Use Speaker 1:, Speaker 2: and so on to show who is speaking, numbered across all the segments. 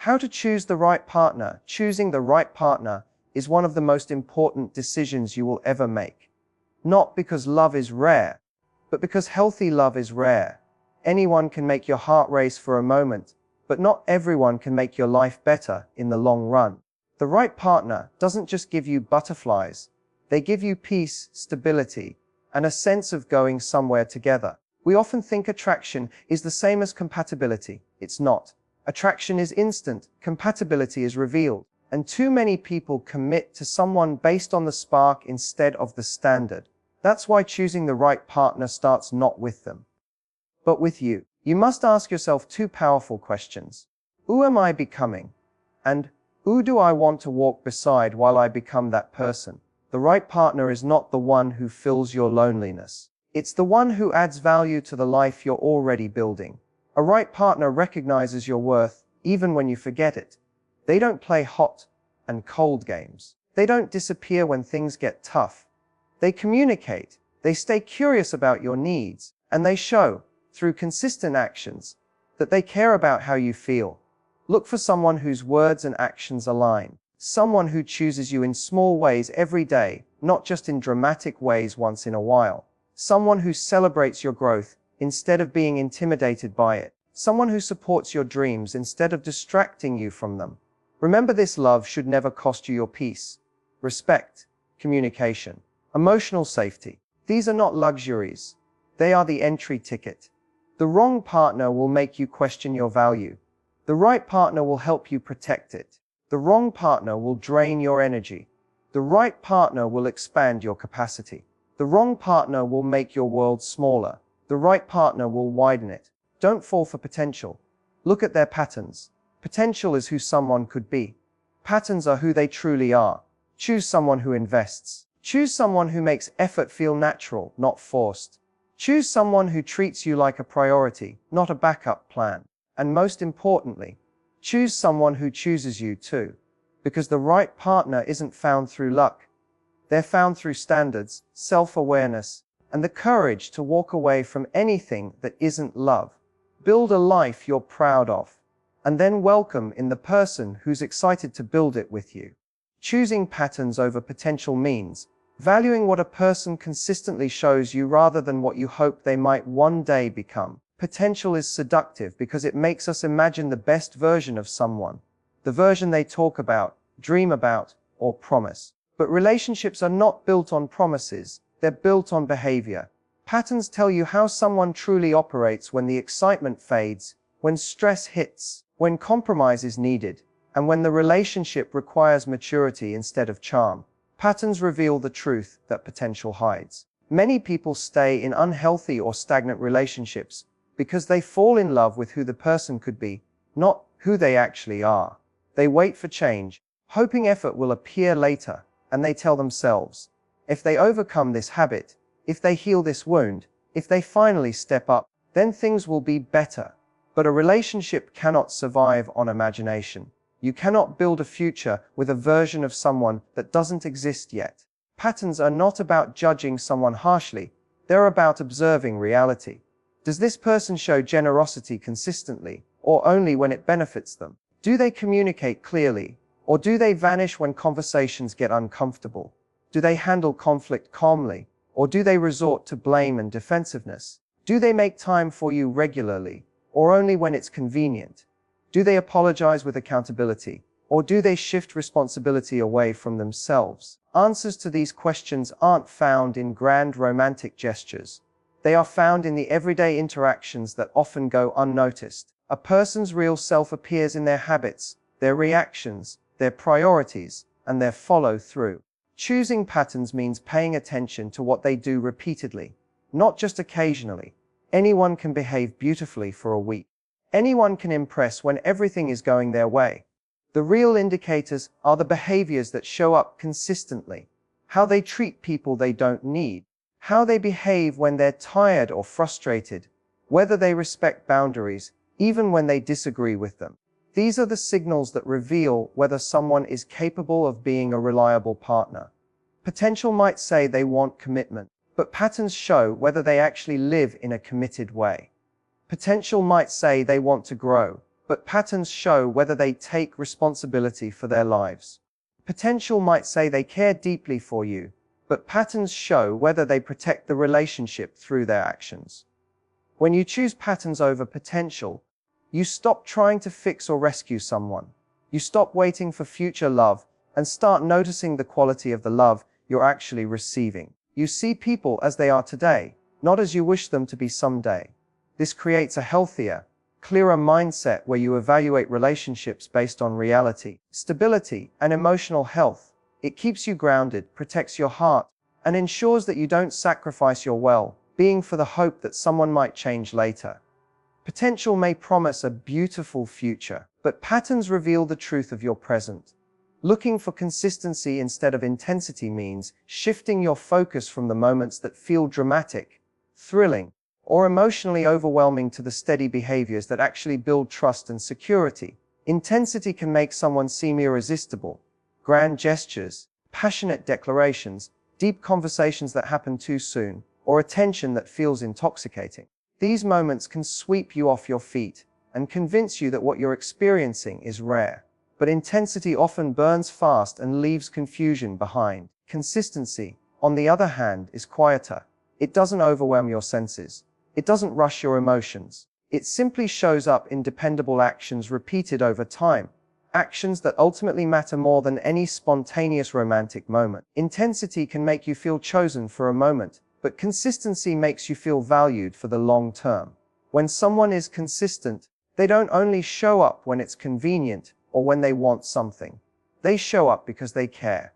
Speaker 1: How to choose the right partner. Choosing the right partner is one of the most important decisions you will ever make. Not because love is rare, but because healthy love is rare. Anyone can make your heart race for a moment, but not everyone can make your life better in the long run. The right partner doesn't just give you butterflies. They give you peace, stability, and a sense of going somewhere together. We often think attraction is the same as compatibility. It's not. Attraction is instant, compatibility is revealed, and too many people commit to someone based on the spark instead of the standard. That's why choosing the right partner starts not with them, but with you. You must ask yourself two powerful questions. Who am I becoming? And who do I want to walk beside while I become that person? The right partner is not the one who fills your loneliness. It's the one who adds value to the life you're already building. A right partner recognizes your worth even when you forget it. They don't play hot and cold games. They don't disappear when things get tough. They communicate. They stay curious about your needs, and they show, through consistent actions, that they care about how you feel. Look for someone whose words and actions align. Someone who chooses you in small ways every day, not just in dramatic ways once in a while. Someone who celebrates your growth instead of being intimidated by it. Someone who supports your dreams instead of distracting you from them. Remember, this love should never cost you your peace, respect, communication, emotional safety. These are not luxuries. They are the entry ticket. The wrong partner will make you question your value. The right partner will help you protect it. The wrong partner will drain your energy. The right partner will expand your capacity. The wrong partner will make your world smaller. The right partner will widen it. Don't fall for potential. Look at their patterns. Potential is who someone could be. Patterns are who they truly are. Choose someone who invests. Choose someone who makes effort feel natural, not forced. Choose someone who treats you like a priority, not a backup plan. And most importantly, choose someone who chooses you too. Because the right partner isn't found through luck. They're found through standards, self-awareness, and the courage to walk away from anything that isn't love. Build a life you're proud of, and then welcome in the person who's excited to build it with you. Choosing patterns over potential means valuing what a person consistently shows you rather than what you hope they might one day become. Potential is seductive because it makes us imagine the best version of someone, the version they talk about, dream about, or promise. But relationships are not built on promises, they're built on behavior. Patterns tell you how someone truly operates when the excitement fades, when stress hits, when compromise is needed, and when the relationship requires maturity instead of charm. Patterns reveal the truth that potential hides. Many people stay in unhealthy or stagnant relationships because they fall in love with who the person could be, not who they actually are. They wait for change, hoping effort will appear later, and they tell themselves, if they overcome this habit, if they heal this wound, if they finally step up, then things will be better. But a relationship cannot survive on imagination. You cannot build a future with a version of someone that doesn't exist yet. Patterns are not about judging someone harshly, they're about observing reality. Does this person show generosity consistently, or only when it benefits them? Do they communicate clearly, or do they vanish when conversations get uncomfortable? Do they handle conflict calmly, or do they resort to blame and defensiveness? Do they make time for you regularly, or only when it's convenient? Do they apologize with accountability, or do they shift responsibility away from themselves? Answers to these questions aren't found in grand romantic gestures. They are found in the everyday interactions that often go unnoticed. A person's real self appears in their habits, their reactions, their priorities, and their follow-through. Choosing patterns means paying attention to what they do repeatedly, not just occasionally. Anyone can behave beautifully for a week. Anyone can impress when everything is going their way. The real indicators are the behaviors that show up consistently. How they treat people they don't need. How they behave when they're tired or frustrated. Whether they respect boundaries, even when they disagree with them. These are the signals that reveal whether someone is capable of being a reliable partner. Potential might say they want commitment, but patterns show whether they actually live in a committed way. Potential might say they want to grow, but patterns show whether they take responsibility for their lives. Potential might say they care deeply for you, but patterns show whether they protect the relationship through their actions. When you choose patterns over potential, you stop trying to fix or rescue someone. You stop waiting for future love and start noticing the quality of the love you're actually receiving. You see people as they are today, not as you wish them to be someday. This creates a healthier, clearer mindset where you evaluate relationships based on reality, stability, and emotional health. It keeps you grounded, protects your heart, and ensures that you don't sacrifice your well-being for the hope that someone might change later. Potential may promise a beautiful future, but patterns reveal the truth of your present. Looking for consistency instead of intensity means shifting your focus from the moments that feel dramatic, thrilling, or emotionally overwhelming to the steady behaviors that actually build trust and security. Intensity can make someone seem irresistible. Grand gestures, passionate declarations, deep conversations that happen too soon, or attention that feels intoxicating. These moments can sweep you off your feet and convince you that what you're experiencing is rare. But intensity often burns fast and leaves confusion behind. Consistency, on the other hand, is quieter. It doesn't overwhelm your senses. It doesn't rush your emotions. It simply shows up in dependable actions repeated over time. Actions that ultimately matter more than any spontaneous romantic moment. Intensity can make you feel chosen for a moment, but consistency makes you feel valued for the long term. When someone is consistent, they don't only show up when it's convenient or when they want something. They show up because they care.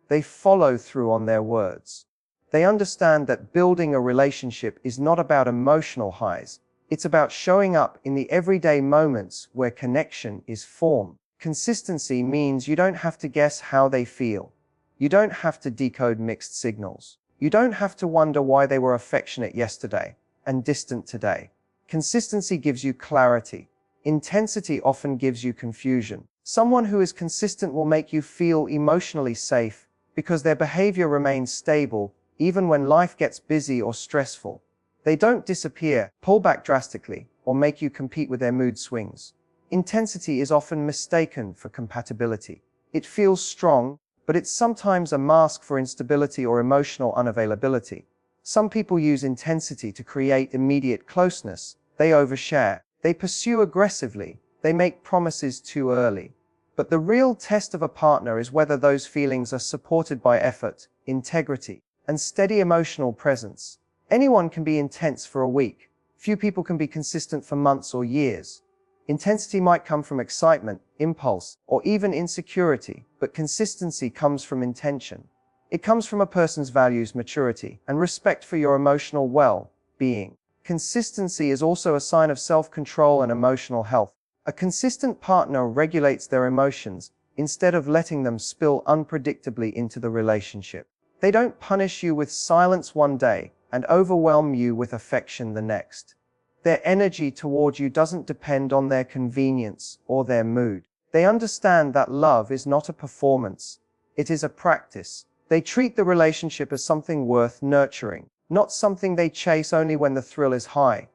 Speaker 1: They follow through on their words. They understand that building a relationship is not about emotional highs. It's about showing up in the everyday moments where connection is formed. Consistency means you don't have to guess how they feel. You don't have to decode mixed signals. You don't have to wonder why they were affectionate yesterday and distant today. Consistency gives you clarity. Intensity often gives you confusion. Someone who is consistent will make you feel emotionally safe because their behavior remains stable even when life gets busy or stressful. They don't disappear, pull back drastically, or make you compete with their mood swings. Intensity is often mistaken for compatibility. It feels strong, but it's sometimes a mask for instability or emotional unavailability. Some people use intensity to create immediate closeness. They overshare. They pursue aggressively. They make promises too early. But the real test of a partner is whether those feelings are supported by effort, integrity, and steady emotional presence. Anyone can be intense for a week. Few people can be consistent for months or years. Intensity might come from excitement, impulse, or even insecurity, but consistency comes from intention. It comes from a person's values, maturity, and respect for your emotional well-being. Consistency is also a sign of self-control and emotional health. A consistent partner regulates their emotions instead of letting them spill unpredictably into the relationship. They don't punish you with silence one day and overwhelm you with affection the next. Their energy toward you doesn't depend on their convenience or their mood. They understand that love is not a performance. It is a practice. They treat the relationship as something worth nurturing, not something they chase only when the thrill is high.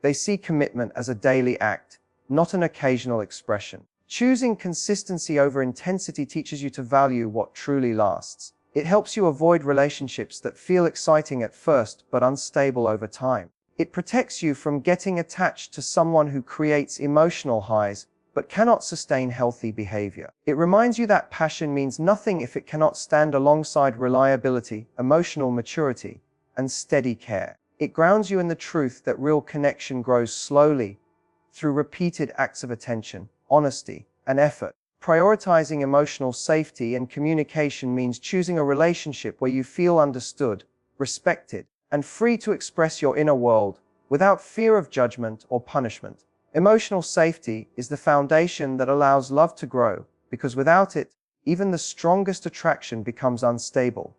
Speaker 1: They see commitment as a daily act, not an occasional expression. Choosing consistency over intensity teaches you to value what truly lasts. It helps you avoid relationships that feel exciting at first but unstable over time. It protects you from getting attached to someone who creates emotional highs but cannot sustain healthy behavior. It reminds you that passion means nothing if it cannot stand alongside reliability, emotional maturity, and steady care. It grounds you in the truth that real connection grows slowly through repeated acts of attention, honesty, and effort. Prioritizing emotional safety and communication means choosing a relationship where you feel understood, respected, and free to express your inner world without fear of judgment or punishment. Emotional safety is the foundation that allows love to grow, because without it, even the strongest attraction becomes unstable.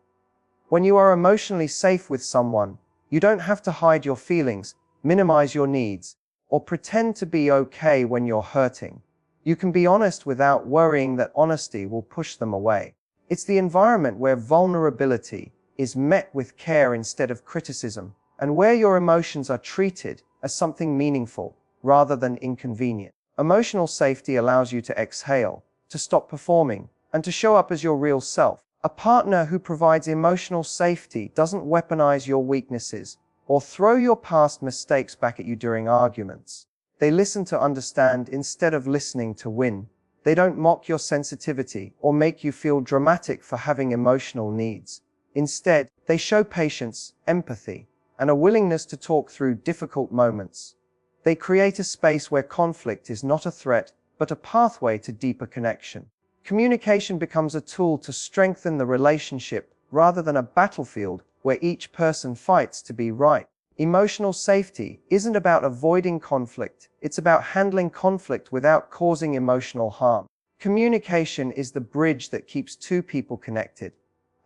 Speaker 1: When you are emotionally safe with someone, you don't have to hide your feelings, minimize your needs, or pretend to be okay when you're hurting. You can be honest without worrying that honesty will push them away. It's the environment where vulnerability is met with care instead of criticism, and where your emotions are treated as something meaningful rather than inconvenient. Emotional safety allows you to exhale, to stop performing, and to show up as your real self. A partner who provides emotional safety doesn't weaponize your weaknesses or throw your past mistakes back at you during arguments. They listen to understand instead of listening to win. They don't mock your sensitivity or make you feel dramatic for having emotional needs. Instead, they show patience, empathy, and a willingness to talk through difficult moments. They create a space where conflict is not a threat, but a pathway to deeper connection. Communication becomes a tool to strengthen the relationship rather than a battlefield where each person fights to be right. Emotional safety isn't about avoiding conflict, it's about handling conflict without causing emotional harm. Communication is the bridge that keeps two people connected.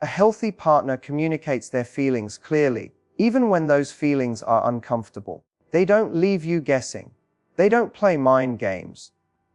Speaker 1: A healthy partner communicates their feelings clearly, even when those feelings are uncomfortable. They don't leave you guessing. They don't play mind games.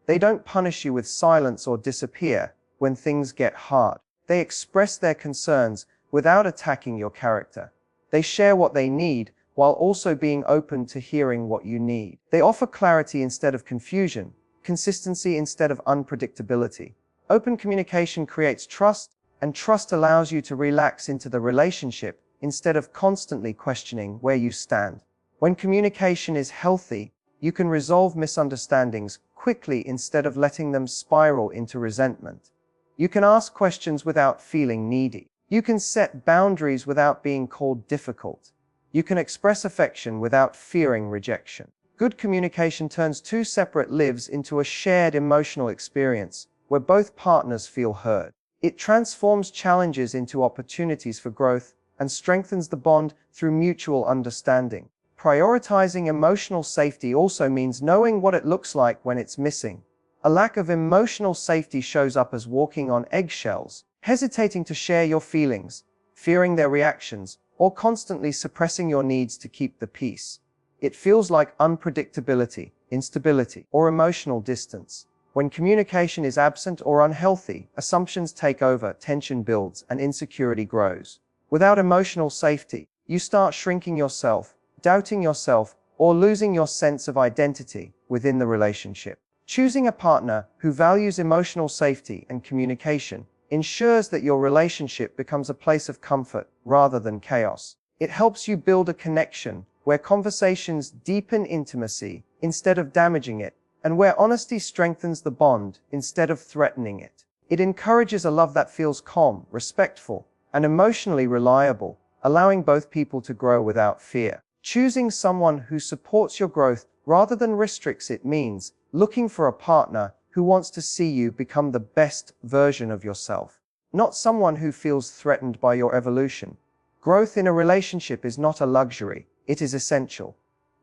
Speaker 1: They don't punish you with silence or disappear when things get hard. They express their concerns without attacking your character. They share what they need while also being open to hearing what you need. They offer clarity instead of confusion, consistency instead of unpredictability. Open communication creates trust, and trust allows you to relax into the relationship instead of constantly questioning where you stand. When communication is healthy, you can resolve misunderstandings quickly instead of letting them spiral into resentment. You can ask questions without feeling needy. You can set boundaries without being called difficult. You can express affection without fearing rejection. Good communication turns two separate lives into a shared emotional experience where both partners feel heard. It transforms challenges into opportunities for growth and strengthens the bond through mutual understanding. Prioritizing emotional safety also means knowing what it looks like when it's missing. A lack of emotional safety shows up as walking on eggshells, hesitating to share your feelings, fearing their reactions, or constantly suppressing your needs to keep the peace. It feels like unpredictability, instability, or emotional distance. When communication is absent or unhealthy, assumptions take over, tension builds, and insecurity grows. Without emotional safety, you start shrinking yourself, doubting yourself, or losing your sense of identity within the relationship. Choosing a partner who values emotional safety and communication ensures that your relationship becomes a place of comfort rather than chaos. It helps you build a connection where conversations deepen intimacy instead of damaging it, and where honesty strengthens the bond instead of threatening it. It encourages a love that feels calm, respectful, and emotionally reliable, allowing both people to grow without fear. Choosing someone who supports your growth rather than restricts it means looking for a partner who wants to see you become the best version of yourself, not someone who feels threatened by your evolution. Growth in a relationship is not a luxury, it is essential.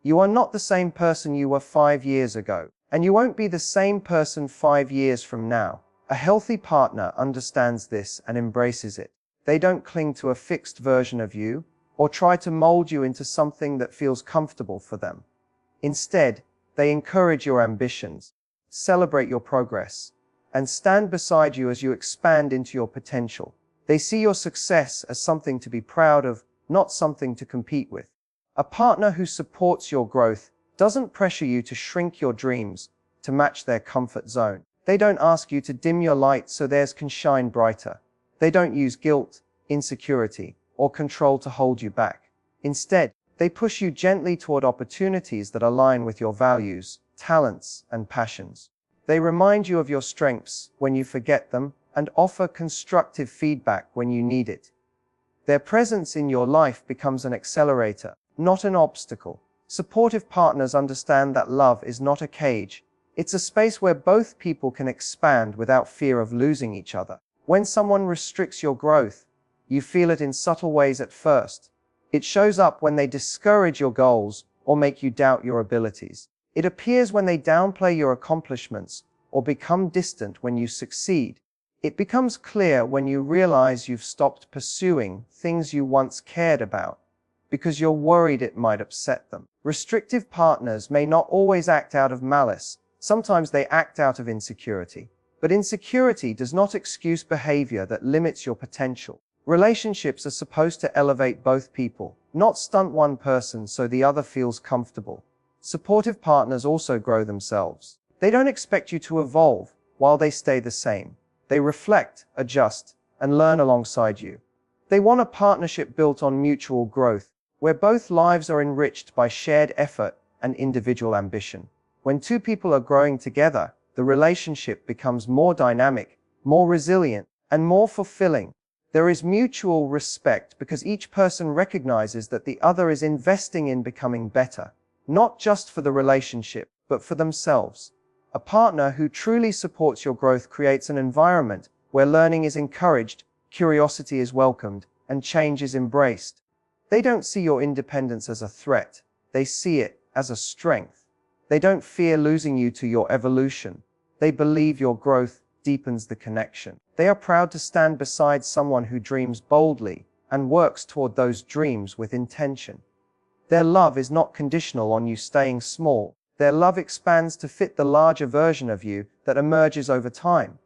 Speaker 1: You are not the same person you were 5 years ago, and you won't be the same person 5 years from now. A healthy partner understands this and embraces it. They don't cling to a fixed version of you, or try to mold you into something that feels comfortable for them. Instead, they encourage your ambitions, celebrate your progress, and stand beside you as you expand into your potential. They see your success as something to be proud of, not something to compete with. A partner who supports your growth doesn't pressure you to shrink your dreams to match their comfort zone. They don't ask you to dim your light so theirs can shine brighter. They don't use guilt, insecurity, or control to hold you back. Instead, they push you gently toward opportunities that align with your values, talents, and passions. They remind you of your strengths when you forget them and offer constructive feedback when you need it. Their presence in your life becomes an accelerator, not an obstacle. Supportive partners understand that love is not a cage. It's a space where both people can expand without fear of losing each other. When someone restricts your growth, you feel it in subtle ways at first. It shows up when they discourage your goals or make you doubt your abilities. It appears when they downplay your accomplishments or become distant when you succeed. It becomes clear when you realize you've stopped pursuing things you once cared about because you're worried it might upset them. Restrictive partners may not always act out of malice. Sometimes they act out of insecurity. But insecurity does not excuse behavior that limits your potential. Relationships are supposed to elevate both people, not stunt one person so the other feels comfortable. Supportive partners also grow themselves. They don't expect you to evolve while they stay the same. They reflect, adjust, and learn alongside you. They want a partnership built on mutual growth, where both lives are enriched by shared effort and individual ambition. When two people are growing together, the relationship becomes more dynamic, more resilient, and more fulfilling. There is mutual respect because each person recognizes that the other is investing in becoming better, not just for the relationship, but for themselves. A partner who truly supports your growth creates an environment where learning is encouraged, curiosity is welcomed, and change is embraced. They don't see your independence as a threat. They see it as a strength. They don't fear losing you to your evolution. They believe your growth deepens the connection. They are proud to stand beside someone who dreams boldly and works toward those dreams with intention. Their love is not conditional on you staying small. Their love expands to fit the larger version of you that emerges over time.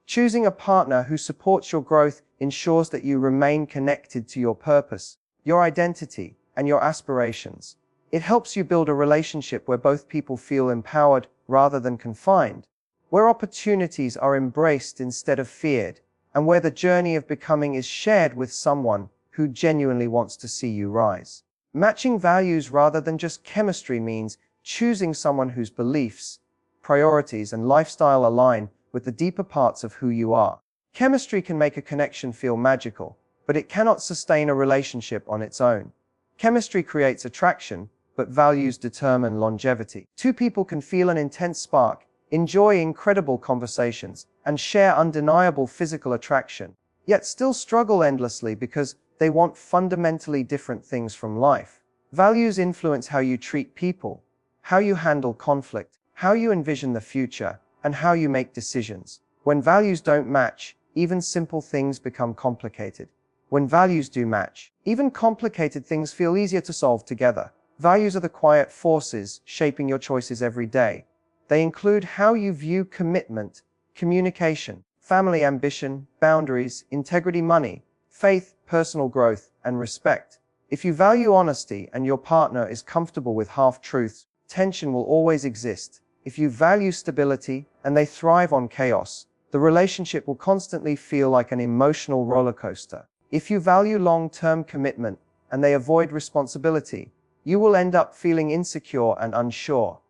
Speaker 1: Choosing a partner who supports your growth ensures that you remain connected to your purpose, your identity, and your aspirations. It helps you build a relationship where both people feel empowered rather than confined, where opportunities are embraced instead of feared, and where the journey of becoming is shared with someone who genuinely wants to see you rise. Matching values rather than just chemistry means choosing someone whose beliefs, priorities, and lifestyle align with the deeper parts of who you are. Chemistry can make a connection feel magical, but it cannot sustain a relationship on its own. Chemistry creates attraction, but values determine longevity. Two people can feel an intense spark, enjoy incredible conversations, and share undeniable physical attraction, yet still struggle endlessly because they want fundamentally different things from life. Values influence how you treat people, how you handle conflict, how you envision the future, and how you make decisions. When values don't match, even simple things become complicated. When values do match, even complicated things feel easier to solve together. Values are the quiet forces shaping your choices every day. They include how you view commitment, communication, family ambition, boundaries, integrity, money, faith, personal growth, and respect. If you value honesty and your partner is comfortable with half-truths, tension will always exist. If you value stability and they thrive on chaos, the relationship will constantly feel like an emotional roller coaster. If you value long-term commitment and they avoid responsibility, you will end up feeling insecure and unsure.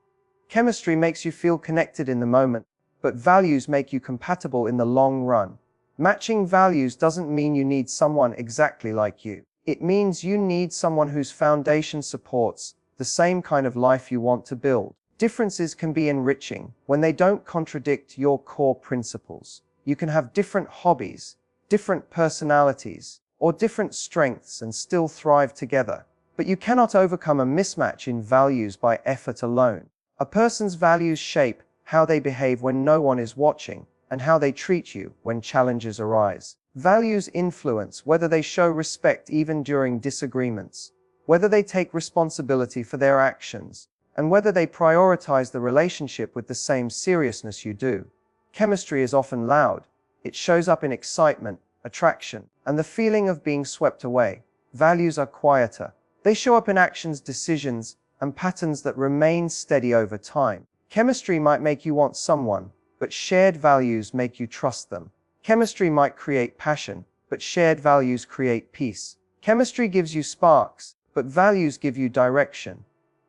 Speaker 1: Chemistry makes you feel connected in the moment, but values make you compatible in the long run. Matching values doesn't mean you need someone exactly like you. It means you need someone whose foundation supports the same kind of life you want to build. Differences can be enriching when they don't contradict your core principles. You can have different hobbies, different personalities, or different strengths and still thrive together. But you cannot overcome a mismatch in values by effort alone. A person's values shape how they behave when no one is watching, and how they treat you when challenges arise. Values influence whether they show respect even during disagreements, whether they take responsibility for their actions, and whether they prioritize the relationship with the same seriousness you do. Chemistry is often loud. It shows up in excitement, attraction, and the feeling of being swept away. Values are quieter. They show up in actions, decisions, and patterns that remain steady over time. Chemistry might make you want someone, but shared values make you trust them. Chemistry might create passion, but shared values create peace. Chemistry gives you sparks, but values give you direction.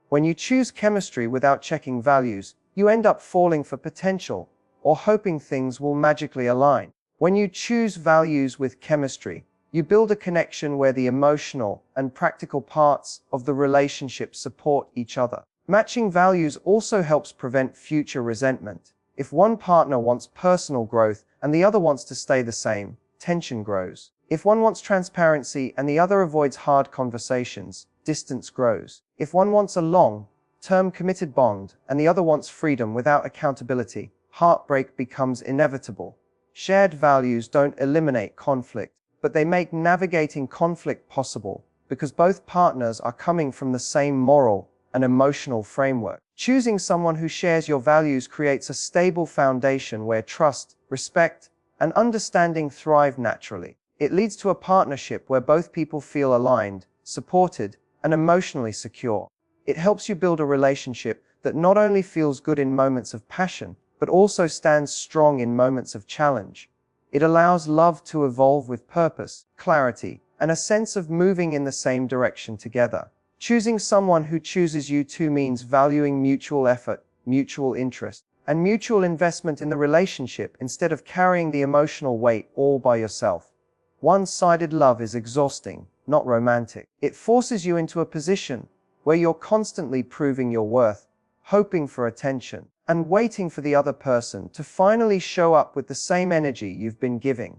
Speaker 1: When you choose chemistry without checking values, you end up falling for potential or hoping things will magically align. When you choose values with chemistry, you build a connection where the emotional and practical parts of the relationship support each other. Matching values also helps prevent future resentment. If one partner wants personal growth and the other wants to stay the same, tension grows. If one wants transparency and the other avoids hard conversations, distance grows. If one wants a long-term committed bond and the other wants freedom without accountability, heartbreak becomes inevitable. Shared values don't eliminate conflict, but they make navigating conflict possible because both partners are coming from the same moral and emotional framework. Choosing someone who shares your values creates a stable foundation where trust, respect, and understanding thrive naturally. It leads to a partnership where both people feel aligned, supported, and emotionally secure. It helps you build a relationship that that not only feels good in moments of passion, but also stands strong in moments of challenge. It allows love to evolve with purpose, clarity, and a sense of moving in the same direction together. Choosing someone who chooses you too means valuing mutual effort, mutual interest, and mutual investment in the relationship instead of carrying the emotional weight all by yourself. One-sided love is exhausting, not romantic. It forces you into a position where you're constantly proving your worth, hoping for attention, and waiting for the other person to finally show up with the same energy you've been giving.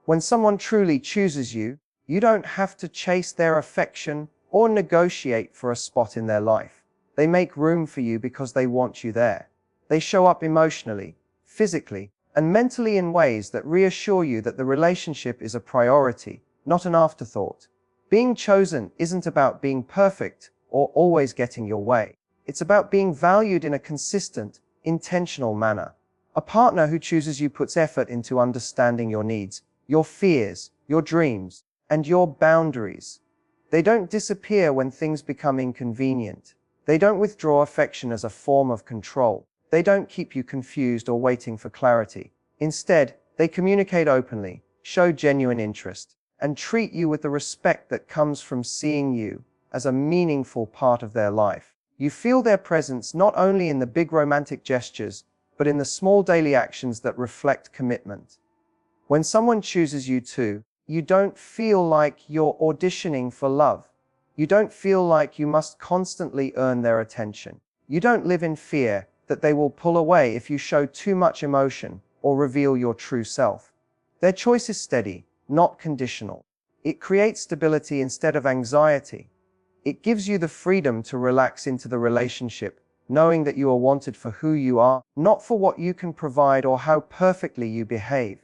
Speaker 1: When someone truly chooses you, you don't have to chase their affection or negotiate for a spot in their life. They make room for you because they want you there. They show up emotionally, physically, and mentally in ways that reassure you that the relationship is a priority, not an afterthought. Being chosen isn't about being perfect or always getting your way. It's about being valued in a consistent, intentional manner. A partner who chooses you puts effort into understanding your needs, your fears, your dreams, and your boundaries. They don't disappear when things become inconvenient. They don't withdraw affection as a form of control. They don't keep you confused or waiting for clarity. Instead, they communicate openly, show genuine interest, and treat you with the respect that comes from seeing you as a meaningful part of their life. You feel their presence not only in the big romantic gestures, but in the small daily actions that reflect commitment. When someone chooses you too, you don't feel like you're auditioning for love. You don't feel like you must constantly earn their attention. You don't live in fear that they will pull away if you show too much emotion or reveal your true self. Their choice is steady, not conditional. It creates stability instead of anxiety. It gives you the freedom to relax into the relationship, knowing that you are wanted for who you are, not for what you can provide or how perfectly you behave.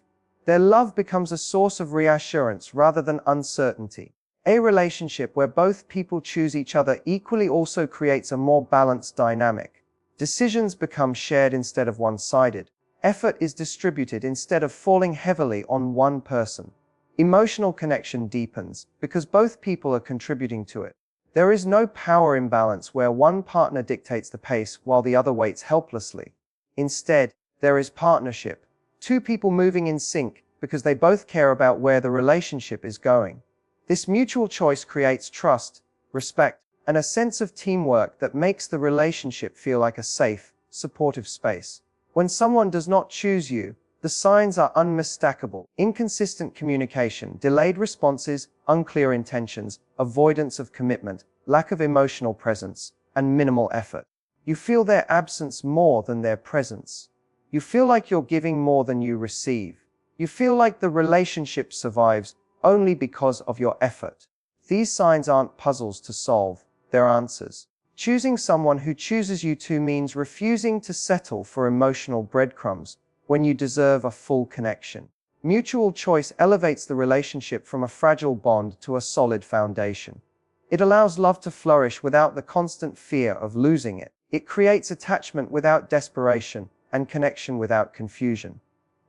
Speaker 1: Their love becomes a source of reassurance rather than uncertainty. A relationship where both people choose each other equally also creates a more balanced dynamic. Decisions become shared instead of one-sided. Effort is distributed instead of falling heavily on one person. Emotional connection deepens because both people are contributing to it. There is no power imbalance where one partner dictates the pace while the other waits helplessly. Instead, there is partnership. Two people moving in sync because they both care about where the relationship is going. This mutual choice creates trust, respect, and a sense of teamwork that makes the relationship feel like a safe, supportive space. When someone does not choose you, the signs are unmistakable. Inconsistent communication, delayed responses, unclear intentions, avoidance of commitment, lack of emotional presence, and minimal effort. You feel their absence more than their presence. You feel like you're giving more than you receive. You feel like the relationship survives only because of your effort. These signs aren't puzzles to solve, they're answers. Choosing someone who chooses you too means refusing to settle for emotional breadcrumbs when you deserve a full connection. Mutual choice elevates the relationship from a fragile bond to a solid foundation. It allows love to flourish without the constant fear of losing it. It creates attachment without desperation and connection without confusion.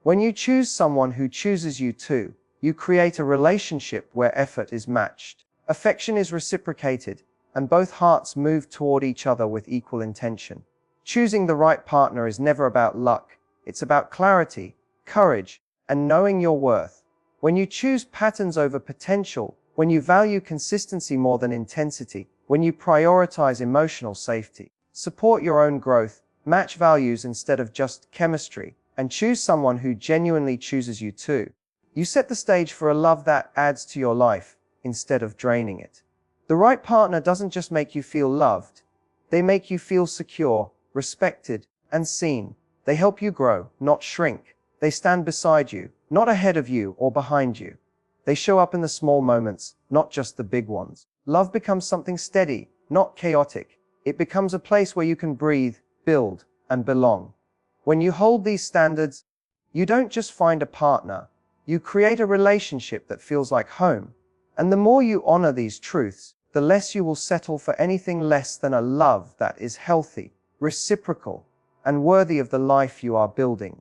Speaker 1: When you choose someone who chooses you too, you create a relationship where effort is matched, affection is reciprocated, and both hearts move toward each other with equal intention. Choosing the right partner is never about luck. It's about clarity, courage, and knowing your worth. When you choose patterns over potential, when you value consistency more than intensity, when you prioritize emotional safety, support your own growth, match values instead of just chemistry, and choose someone who genuinely chooses you too, you set the stage for a love that adds to your life instead of draining it. The right partner doesn't just make you feel loved. They make you feel secure, respected, and seen. They help you grow, not shrink. They stand beside you, not ahead of you or behind you. They show up in the small moments, not just the big ones. Love becomes something steady, not chaotic. It becomes a place where you can breathe, build, and belong. When you hold these standards, you don't just find a partner, you create a relationship that feels like home. And the more you honor these truths, the less you will settle for anything less than a love that is healthy, reciprocal, and worthy of the life you are building.